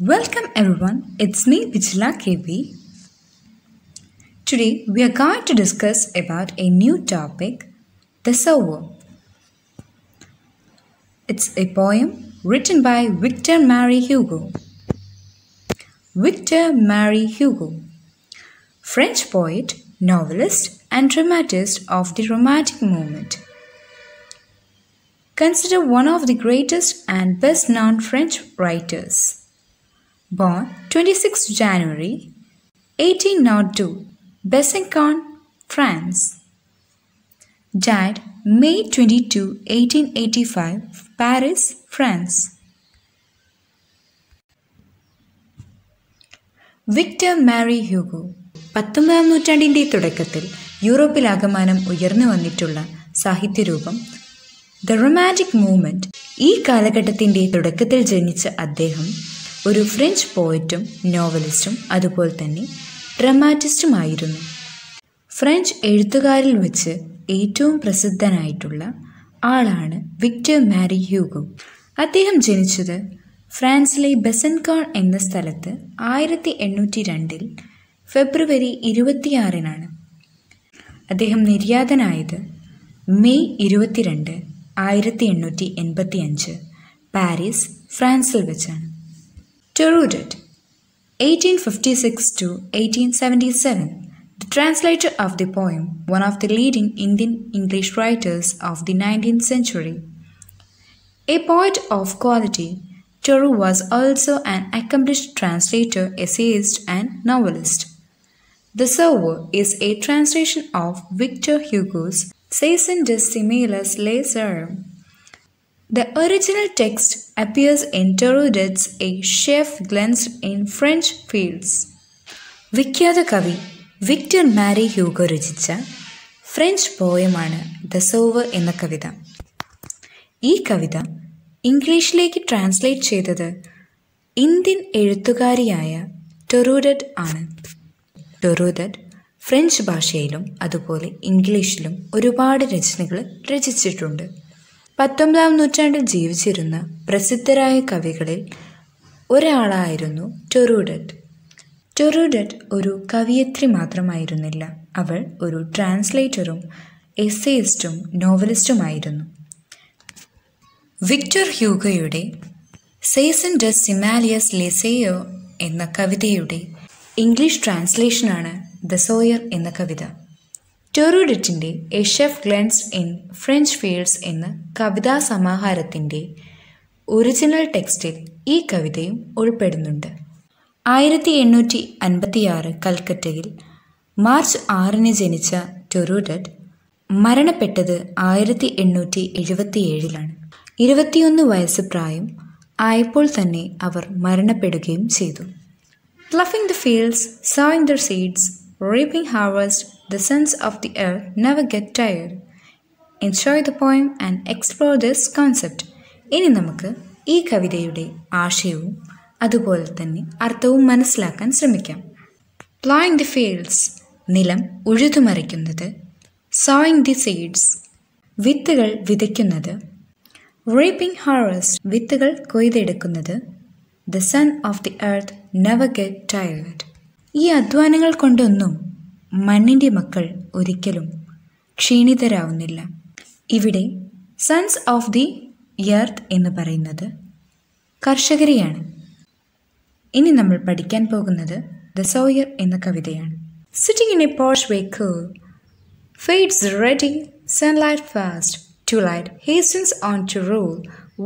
Welcome everyone, it's me Vijila KB. Today we are going to discuss about a new topic, the Sower. It's a poem written by Victor Marie Hugo. Victor Marie Hugo, French poet, novelist and dramatist of the Romantic movement. Considered one of the greatest and best-known French writers. Born 26 January 1802, Besançon, France. Died May 22, 1885, Paris, France. Victor Mari Hugo 19-ാം നൂറ്റാണ്ടിൻ്റെ തുടക്കത്തിൽ യൂറോപ്പിലാകമാനം ഉയർന്നു വന്നിട്ടുള്ള സാഹിത്യരൂപം the romantic movement. ഈ കാലഘട്ടത്തിൻ്റെ തുടക്കത്തിൽ ജനിച്ച അദ്ദേഹം ഒരു ഫ്രഞ്ച് പോയറ്റും നോവലിസ്റ്റും അതുപോലെ തന്നെ ഡ്രമാറ്റിസ്റ്റുമായിരുന്നു. ഫ്രഞ്ച് എഴുത്തുകാരിൽ വെച്ച് ഏറ്റവും പ്രസിദ്ധനായിട്ടുള്ള ആളാണ് വിക്ടർ മാരി ഹ്യൂഗോ. അദ്ദേഹം ജനിച്ചത് ഫ്രാൻസിലെ ബെസൻകോൺ എന്ന സ്ഥലത്ത് 1802 ഫെബ്രുവരി 26-നാണ്. അദ്ദേഹം നിര്യാതനായത് മെയ് 22, 1885 പാരീസ്, ഫ്രാൻസിൽ വെച്ചാണ്. Torudit, 1856 to 1877, the translator of the poem, one of the leading Indian English writers of the 19th century. A poet of quality, Toru was also an accomplished translator, essayist and novelist. The Sower is a translation of Victor Hugo's Saison des Similes les Armes. The original text appears in Torudit's A Chef Glanced in French Fields. വിഖ്യാത കവി Victor മാരി Hugo രചിച്ച French പോയമാണ് the sower എന്ന കവിത. ഈ കവിത ഇംഗ്ലീഷിലേക്ക് translate ചെയ്തത് Indian എഴുത്തുകാരിയായ ടൊറൂഡറ്റ് ആണ്. ടൊറൂഡറ്റ് French ഭാഷയിലും അതുപോലെ ഇംഗ്ലീഷിലും ഒരുപാട് രചനകൾ രചിച്ചിട്ടുണ്ട്. 19-ാം നൂറ്റാണ്ടിൽ ജീവിച്ചിരുന്ന പ്രസിദ്ധരായ കവികളിൽ ഒരാളായിരുന്നു ടൊറൂഡറ്റ്. ടൊറൂഡറ്റ് ഒരു കവിയത്രി മാത്രമായിരുന്നില്ല, അവൾ ഒരു ട്രാൻസ്ലേറ്ററും എസ്സേയിസ്റ്റും നോവലിസ്റ്റുമായിരുന്നു. വിക്ടർ ഹ്യൂഗോയുടെ സെയ്സൺ ഡെസ് സിമാലിയസ് ലെസേയോ എന്ന കവിതയുടെ ഇംഗ്ലീഷ് ട്രാൻസ്ലേഷനാണ് ദ സോയർ എന്ന കവിത. ടൊറൂഡറ്റിൻ്റെ a sheaf gleaned in French fields എന്ന കവിതാ സമാഹാരത്തിൻ്റെ ഒറിജിനൽ ടെക്സ്റ്റിൽ ഈ കവിതയും ഉൾപ്പെടുന്നുണ്ട്. 1856 കൽക്കട്ടയിൽ മാർച്ച് 6-ന് ജനിച്ച ടൊറൂഡറ്റ് മരണപ്പെട്ടത് 1877-ലാണ്. 21 വയസ്സ് പ്രായം ആയപ്പോൾ തന്നെ അവർ മരണപ്പെടുകയും ചെയ്തു. Ploughing the fields, sowing their seeds, reaping harvest, the sons of the earth never get tired. Enjoy the poem and explore this concept. ഇനി നമുക്ക് ഈ കവിതയുടെ ആശയവും അതുപോലെ തന്നെ അർത്ഥവും മനസ്സിലാക്കാൻ ശ്രമിക്കാം. Ploughing the fields, നിലം ഉഴുതുമറിക്കുന്നത്. Sowing the seeds, വിത്തുകൾ വിതയ്ക്കുന്നത്. Reaping harvest, വിത്തുകൾ കൊയ്തെടുക്കുന്നത്. The son of the earth never get tired. ഈ അധ്വാനങ്ങൾ കൊണ്ടൊന്നും മണ്ണിൻ്റെ മക്കൾ ഒരിക്കലും ക്ഷീണിതരാവുന്നില്ല. ഇവിടെ സൺസ് ഓഫ് ദി എർത്ത് എന്ന് പറയുന്നത് കർഷകരെയാണ്. ഇനി നമ്മൾ പഠിക്കാൻ പോകുന്നത് ദ സോയർ എന്ന കവിതയാണ്. Sitting in a porch way cool, fades ready, sunlight fast, twilight hastens on to rule,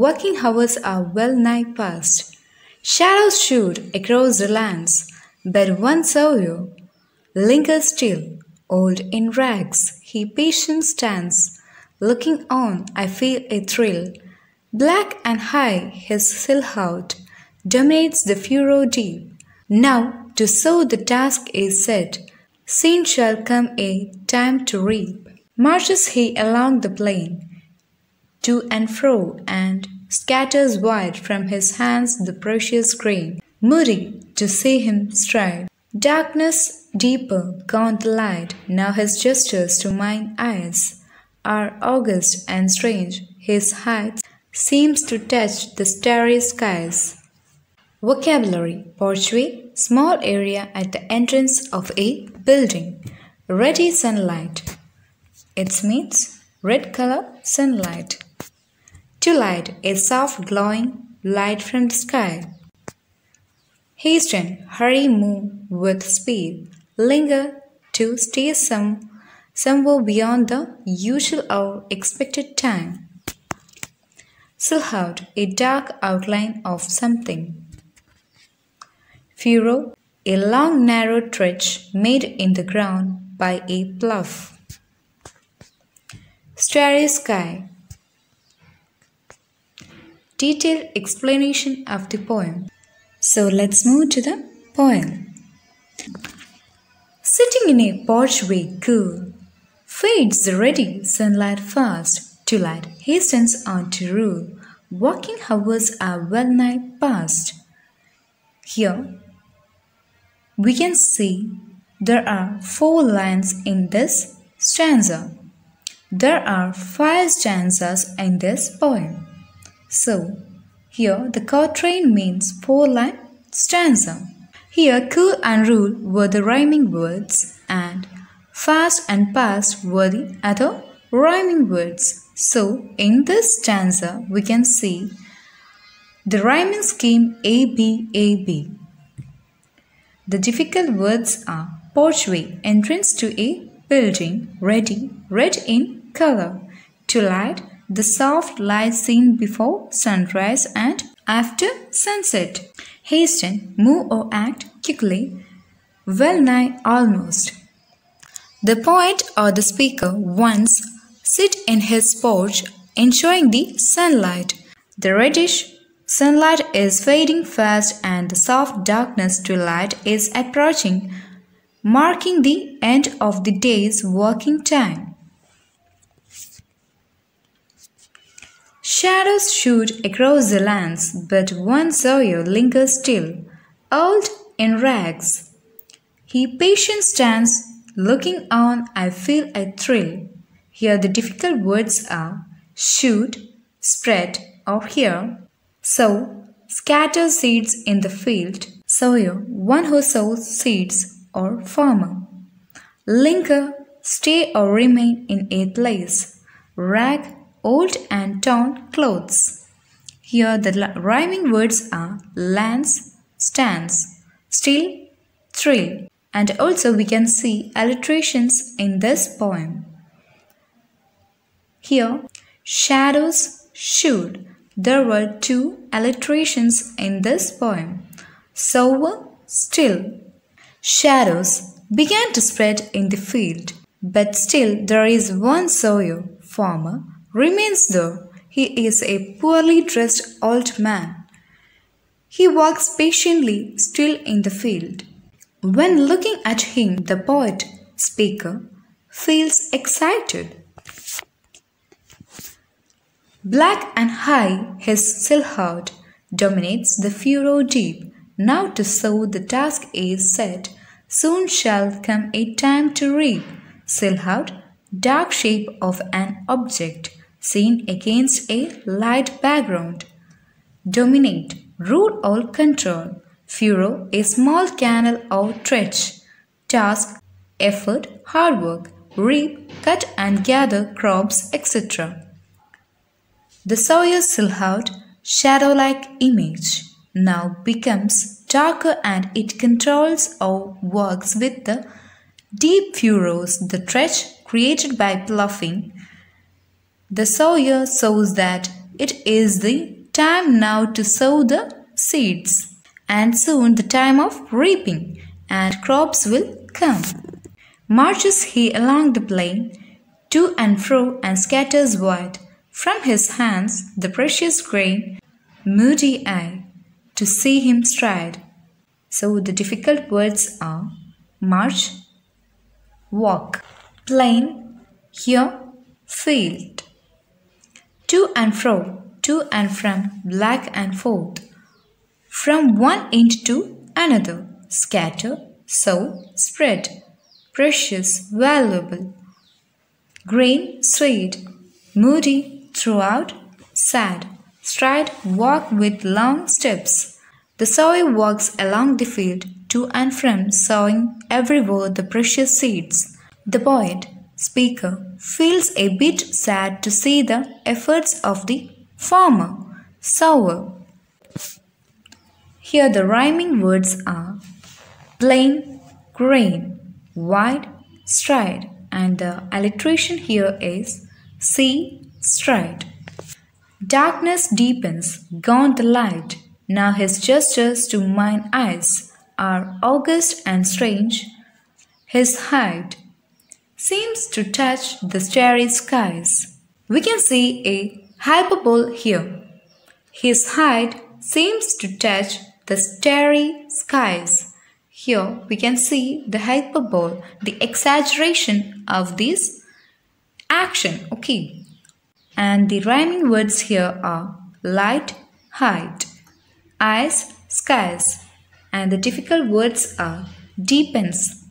working hours are well nigh past. Shadows shoot across the lands, but one Sower lingers still, old in rags, he patient stands. Looking on, I feel a thrill. Black and high his silhouette dominates the furrow deep. Now to sow the task is set, soon shall come a time to reap. Marches he along the plain, to and fro, and scatters wide from his hands the precious grain. Moody to see him stride. Darkness deeper gone the light, now his gestures to mine eyes are august and strange. His height seems to touch the starry skies. Vocabulary: porchway, small area at the entrance of a building. Ready sunlight. It means red color sunlight. To light, a soft glowing light from the sky. Hasten, hurry, move with speed. Linger, to stay somewhere beyond the usual or expected time. Silhouette, a dark outline of something. Furrow, a long narrow trench made in the ground by a plough. Starry sky. Detailed explanation of the poem. So let's move to the poem. Sitting in a porchway cool, fades the ready sunlight fast. To light hastens on to rule, walking hours are well nigh past. Here we can see there are 4 lines in this stanza. There are 5 stanzas in this poem. So, here the quatrain means 4-line stanza. Here cool and rule were the rhyming words and fast and past were the other rhyming words. So, in this stanza we can see the rhyming scheme AB. The difficult words are porchway, entrance to a building, ready, red in color. To light, the soft light seen before sunrise and after sunset. Hasten, move or act quickly, well nigh almost. The poet or the speaker once sit in his porch enjoying the sunlight. The reddish sunlight is fading fast and the soft darkness to light is approaching, marking the end of the day's working time. Shadows shoot across the lands, but one Sawyer lingers still, old in rags. He patient stands, looking on. I feel a thrill. Here the difficult words are shoot, spread, or hear. Sow, scatter seeds in the field. Sawyer, one who sows seeds, or farmer. Linger, stay or remain in a place. Rag, old and torn clothes. Here the rhyming words are lands, stands, still, thrill, and also we can see alliterations in this poem. Here, shadows shoot. There were 2 alliterations in this poem. Sower, still. Shadows began to spread in the field, but still there is one Sawyer, farmer, remains there. He is a poorly dressed old man. He walks patiently still in the field. When looking at him, the poet, speaker, feels excited. Black and high, his silhouette dominates the furrow deep. Now to sow the task is set. Soon shall come a time to reap. Silhouette, dark shape of an object, seen against a light background. Dominate, rule or control. Furrow, a small canal or trench. Task, effort, hard work. Reap, cut and gather crops, etc. The Sawyer's silhouette, shadow-like image, now becomes darker and it controls or works with the deep furrows, the trench created by ploughing. The Sawyer shows that it is the time now to sow the seeds, and soon the time of reaping, and crops will come. Marches he along the plain, to and fro, and scatters wide. From his hands the precious grain, moody eye, to see him stride. So the difficult words are march, walk, plain, here, field. To and fro, to and from, back and forth. From one end to another, scatter, sow, spread. Precious, valuable. Grain, sweet, moody, throughout, sad. Stride, walk with long steps. The sower walks along the field to and from, sowing everywhere the precious seeds. The poet, speaker, feels a bit sad to see the efforts of the farmer, sower. Here the rhyming words are plain, grain, wide, stride, and the alliteration here is see, stride. Darkness deepens, gone the light. Now his gestures to mine eyes are august and strange. His height seems to touch the starry skies. We can see a hyperbole here. His height seems to touch the starry skies. Here we can see the hyperbole, the exaggeration of this action. Okay. And the rhyming words here are light, height, eyes, skies. And the difficult words are deepens,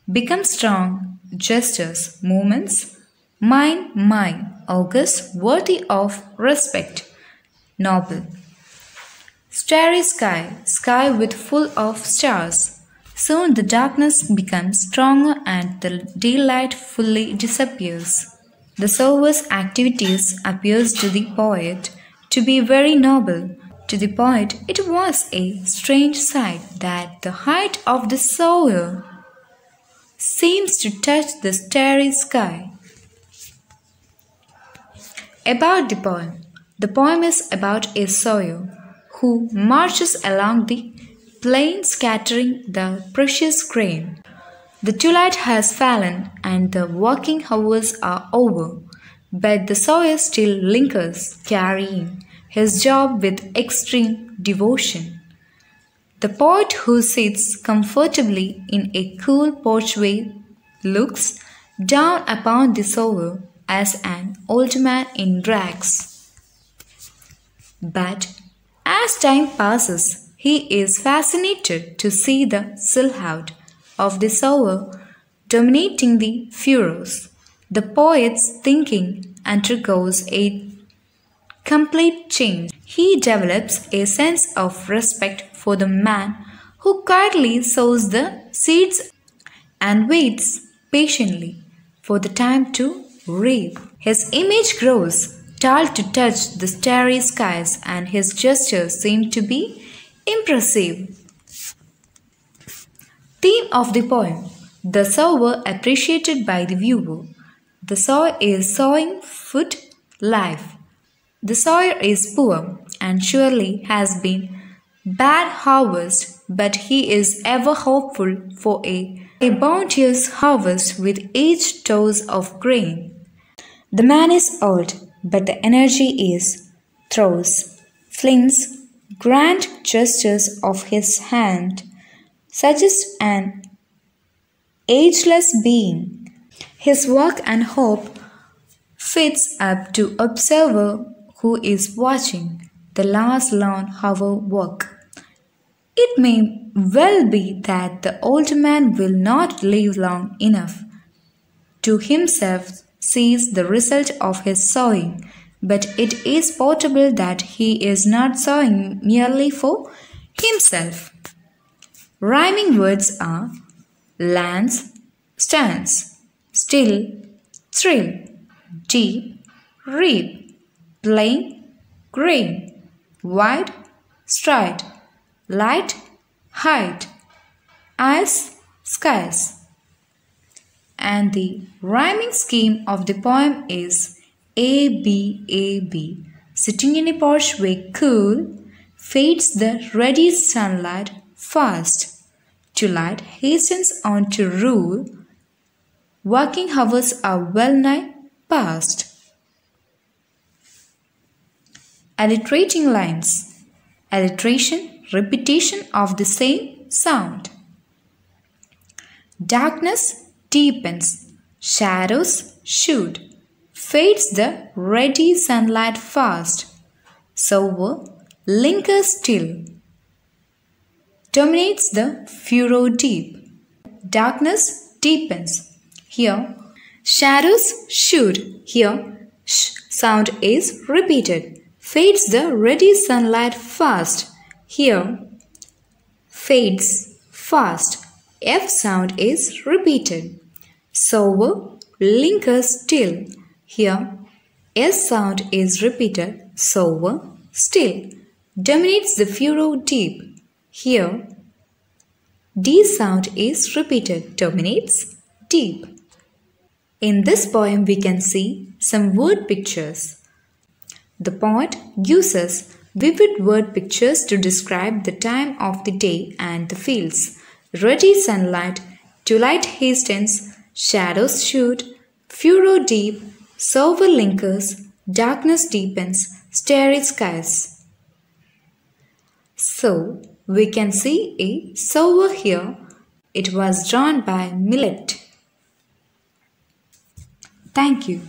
become strong, gestures, movements, mine, august, worthy of respect, noble. Starry sky, sky with full of stars. Soon the darkness becomes stronger and the daylight fully disappears. The sower's activities appears to the poet to be very noble. To the poet, it was a strange sight that the height of the sower seems to touch the starry sky. About the poem. The poem is about a sower who marches along the plain scattering the precious grain. The twilight has fallen and the working hours are over, but the sower still lingers, carrying his job with extreme devotion. The poet who sits comfortably in a cool porchway looks down upon the sower as an old man in rags. But as time passes, he is fascinated to see the silhouette of the sower dominating the furrows. The poet's thinking undergoes a complete change. He develops a sense of respect for the man who quietly sows the seeds and waits patiently for the time to reap. His image grows tall to touch the starry skies, and his gestures seem to be impressive. Theme of the poem: the sower appreciated by the viewer. The sower is sowing food, life. The sower is poor and surely has been bad harvest, but he is ever hopeful for a bounteous harvest with each toss of grain. The man is old, but the energy is throws, flings, grand gestures of his hand suggest an ageless being. His work and hope fits up to observer who is watching the last long hour work. It may well be that the old man will not live long enough to himself sees the result of his sowing, but it is possible that he is not sowing merely for himself. Rhyming words are lance, stance, still, thrill, deep, reap, plain, grain, wide, stride, light, height, eyes, skies. And the rhyming scheme of the poem is A, B, A, B. Sitting in a porchway cool, fades the ruddy sunlight fast. Twilight hastens on to rule, working hours are well nigh past. Alliterating lines. Alliteration, repetition of the same sound. Darkness deepens, shadows shoot, fades the ruddy sunlight fast. Sower lingers still, dominates the furrow deep. Darkness deepens. Here, shadows shoot. Here, sh sound is repeated. Fades the ruddy sunlight fast. Here, fades fast. F sound is repeated. Sower lingers still. Here S sound is repeated. Sower still. Dominates the furrow deep. Here D sound is repeated. Dominates deep. In this poem we can see some word pictures. The poet uses vivid word pictures to describe the time of the day and the fields. Ruddy sunlight, twilight hastens, shadows shoot, furrow deep, sower lingers, darkness deepens, starry skies. So, we can see a sower here. It was drawn by Millet. Thank you.